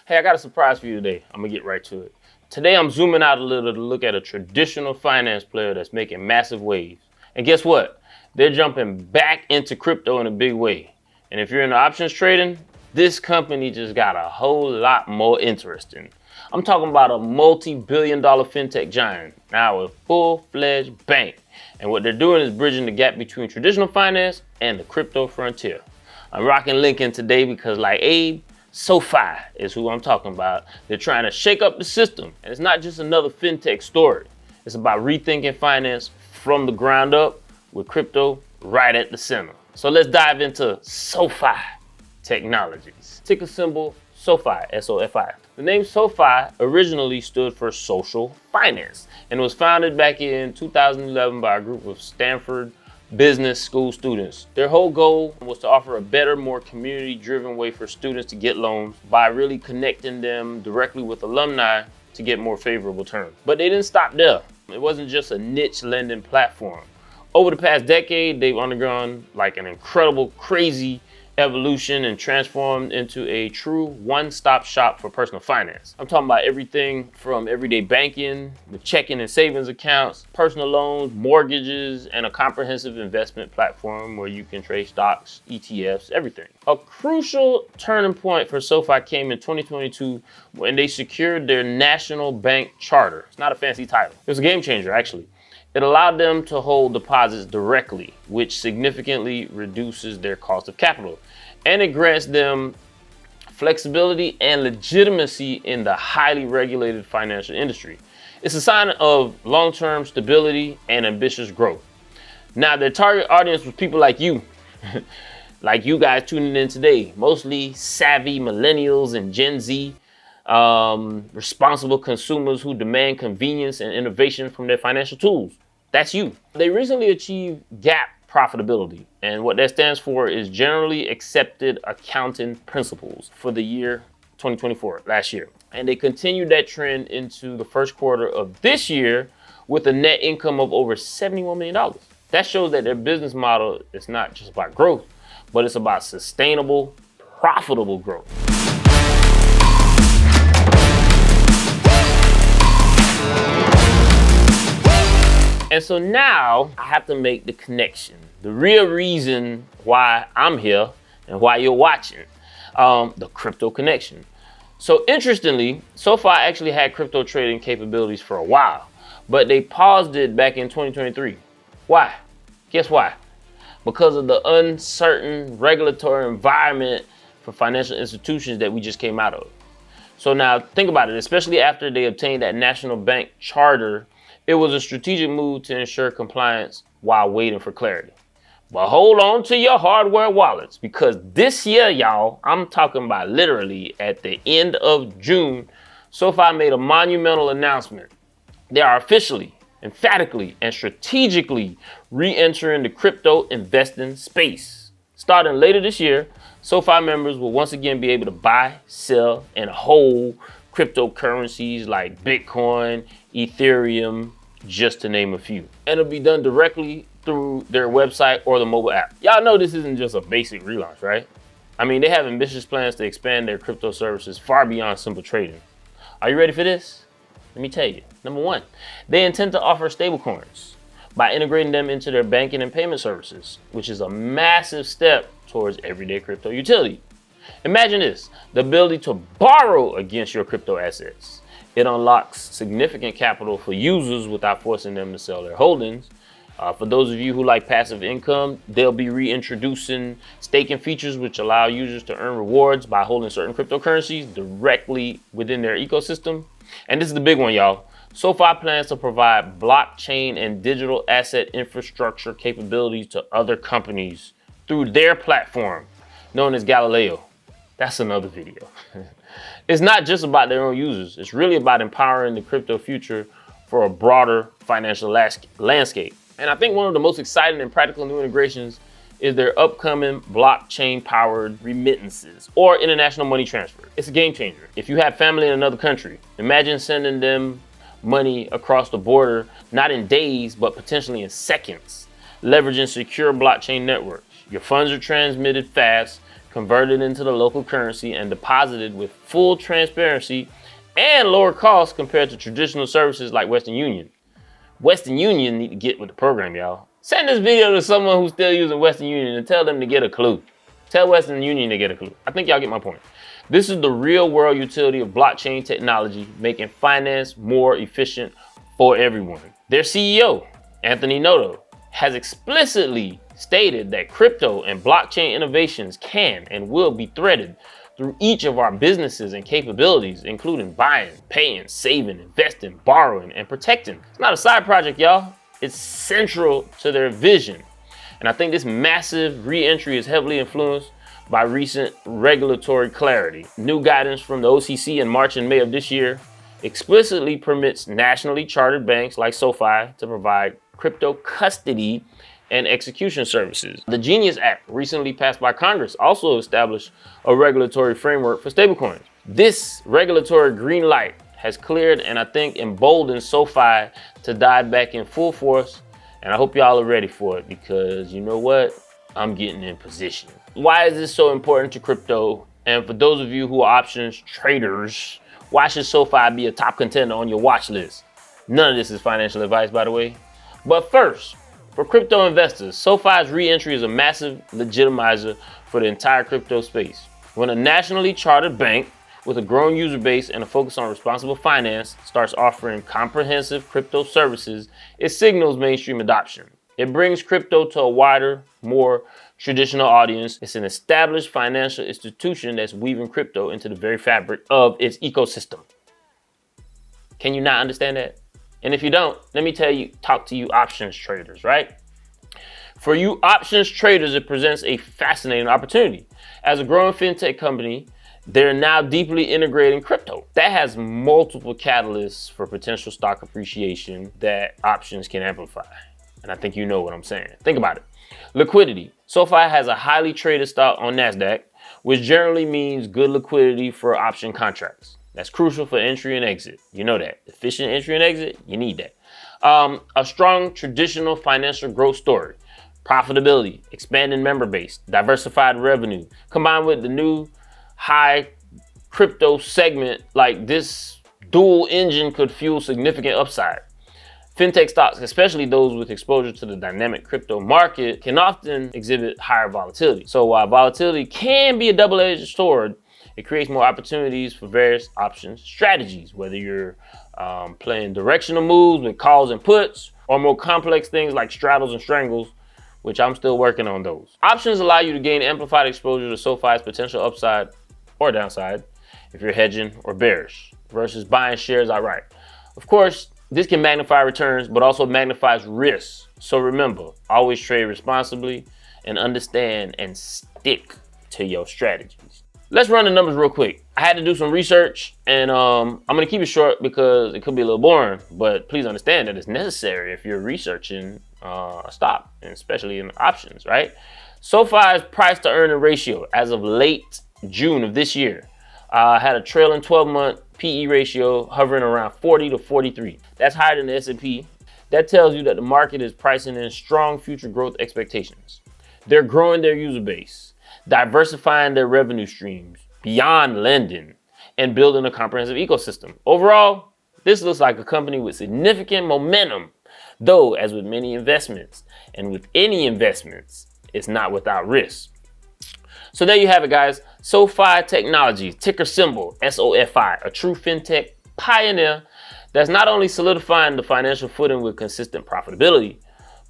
Hey, I got a surprise for you today. I'm gonna get right to it. Today I'm zooming out a little to look at a traditional finance player that's making massive waves. And guess what? They're jumping back into crypto in a big way. And if you're into options trading, this company just got a whole lot more interesting. I'm talking about a multi-billion-dollar fintech giant, now a full-fledged bank. And what they're doing is bridging the gap between traditional finance and the crypto frontier. I'm rocking Lincoln today because, like Abe, SoFi is who I'm talking about. They're trying to shake up the system. And it's not just another fintech story. It's about rethinking finance from the ground up with crypto right at the center. So let's dive into SoFi Technologies. Ticker symbol SoFi, S-O-F-I. The name SoFi originally stood for social finance and was founded back in 2011 by a group of Stanford business school students. Their whole goal was to offer a better, more community-driven way for students to get loans by really connecting them directly with alumni to get more favorable terms. But they didn't stop there. It wasn't just a niche lending platform. Over the past decade, they've undergone like an incredible, crazy evolution and transformed into a true one-stop shop for personal finance. I'm talking about everything from everyday banking, with checking and savings accounts, personal loans, mortgages, and a comprehensive investment platform where you can trade stocks, ETFs, everything. A crucial turning point for SoFi came in 2022 when they secured their national bank charter. It's not a fancy title. It was a game changer, actually. It allowed them to hold deposits directly, which significantly reduces their cost of capital. And it grants them flexibility and legitimacy in the highly regulated financial industry. It's a sign of long-term stability and ambitious growth. Now, their target audience was people like you, like you guys tuning in today, mostly savvy millennials and Gen Z, responsible consumers who demand convenience and innovation from their financial tools. That's you. They recently achieved GAAP profitability, and what that stands for is Generally Accepted Accounting Principles for the year 2024, last year. And they continued that trend into the first quarter of this year with a net income of over $71 million. That shows that their business model is not just about growth, but it's about sustainable, profitable growth. And so now I have to make the connection, the real reason why I'm here and why you're watching, the crypto connection. So interestingly, SoFi actually had crypto trading capabilities for a while, but they paused it back in 2023. Why? Guess why? Because of the uncertain regulatory environment for financial institutions that we just came out of. So now think about it, especially after they obtained that national bank charter. It was a strategic move to ensure compliance while waiting for clarity. But hold on to your hardware wallets, because this year, y'all, I'm talking about literally at the end of June, SoFi made a monumental announcement. They are officially, emphatically, and strategically re-entering the crypto investing space. Starting later this year, SoFi members will once again be able to buy, sell, and hold cryptocurrencies like Bitcoin, Ethereum, just to name a few. And it'll be done directly through their website or the mobile app. Y'all know this isn't just a basic relaunch, right? I mean, they have ambitious plans to expand their crypto services far beyond simple trading. Are you ready for this? Let me tell you. Number one, they intend to offer stablecoins by integrating them into their banking and payment services, which is a massive step towards everyday crypto utility. Imagine this, the ability to borrow against your crypto assets. It unlocks significant capital for users without forcing them to sell their holdings. For those of you who like passive income, they'll be reintroducing staking features which allow users to earn rewards by holding certain cryptocurrencies directly within their ecosystem. And this is the big one, y'all. SoFi plans to provide blockchain and digital asset infrastructure capabilities to other companies through their platform known as Galileo. That's another video. It's not just about their own users. It's really about empowering the crypto future for a broader financial landscape. And I think one of the most exciting and practical new integrations is their upcoming blockchain-powered remittances or international money transfer. It's a game changer. If you have family in another country, imagine sending them money across the border, not in days, but potentially in seconds, leveraging secure blockchain networks. Your funds are transmitted fast, converted into the local currency, and deposited with full transparency and lower costs compared to traditional services like Western Union. Western Union need to get with the program, y'all. Send this video to someone who's still using Western Union and tell them to get a clue. Tell Western Union to get a clue. I think y'all get my point. This is the real world utility of blockchain technology, making finance more efficient for everyone. Their CEO, Anthony Noto, has explicitly stated that crypto and blockchain innovations can and will be threaded through each of our businesses and capabilities, including buying, paying, saving, investing, borrowing, and protecting. It's not a side project, y'all. It's central to their vision. And I think this massive re-entry is heavily influenced by recent regulatory clarity. New guidance from the OCC in March and May of this year explicitly permits nationally chartered banks like SoFi to provide crypto custody and execution services. The Genius Act, recently passed by Congress, also established a regulatory framework for stablecoins. This regulatory green light has cleared and I think emboldened SoFi to dive back in full force, and I hope y'all are ready for it, because you know what? I'm getting in position. Why is this so important to crypto? And for those of you who are options traders, why should SoFi be a top contender on your watch list? None of this is financial advice, by the way. But first, for crypto investors, SoFi's re-entry is a massive legitimizer for the entire crypto space. When a nationally chartered bank with a growing user base and a focus on responsible finance starts offering comprehensive crypto services, it signals mainstream adoption. It brings crypto to a wider, more traditional audience. It's an established financial institution that's weaving crypto into the very fabric of its ecosystem. Can you not understand that? And if you don't, let me talk to you options traders, right? For you options traders, it presents a fascinating opportunity. As a growing fintech company, they're now deeply integrating crypto. That has multiple catalysts for potential stock appreciation that options can amplify. And I think you know what I'm saying. Think about it. Liquidity. SoFi has a highly traded stock on NASDAQ, which generally means good liquidity for option contracts. That's crucial for entry and exit. You know that. Efficient entry and exit, you need that. A strong traditional financial growth story. Profitability, expanding member base, diversified revenue, combined with the new high crypto segment, like this dual engine could fuel significant upside. Fintech stocks, especially those with exposure to the dynamic crypto market, can often exhibit higher volatility. So while volatility can be a double-edged sword, it creates more opportunities for various options strategies, whether you're playing directional moves with calls and puts, or more complex things like straddles and strangles, which I'm still working on those. Options allow you to gain amplified exposure to SoFi's potential upside or downside if you're hedging or bearish, versus buying shares outright. Of course, this can magnify returns, but also magnifies risks. So remember, always trade responsibly and understand and stick to your strategies. Let's run the numbers real quick. I had to do some research, and I'm gonna keep it short because it could be a little boring, but please understand that it's necessary if you're researching a stock, and especially in options, right? SoFi's price to earning ratio as of late June of this year had a trailing 12-month PE ratio hovering around 40 to 43. That's higher than the S&P. That tells you that the market is pricing in strong future growth expectations. They're growing their user base, diversifying their revenue streams beyond lending, and building a comprehensive ecosystem. Overall, this looks like a company with significant momentum, though, as with many investments, and with any investments, it's not without risk. So there you have it, guys. SoFi Technologies, ticker symbol SOFI, a true fintech pioneer that's not only solidifying the financial footing with consistent profitability,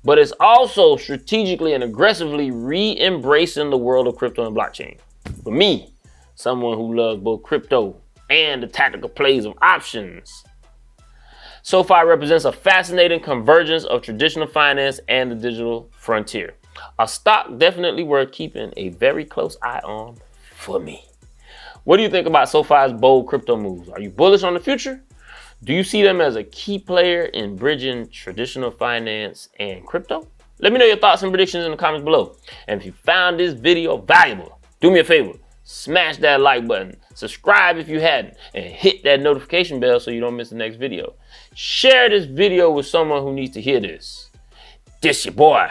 but it's also strategically and aggressively re-embracing the world of crypto and blockchain. For me, someone who loves both crypto and the tactical plays of options, SoFi represents a fascinating convergence of traditional finance and the digital frontier. A stock definitely worth keeping a very close eye on for me. What do you think about SoFi's bold crypto moves? Are you bullish on the future? Do you see them as a key player in bridging traditional finance and crypto? Let me know your thoughts and predictions in the comments below. And if you found this video valuable, do me a favor, smash that like button, subscribe if you hadn't, and hit that notification bell so you don't miss the next video. Share this video with someone who needs to hear this. This your boy.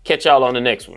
Catch y'all on the next one.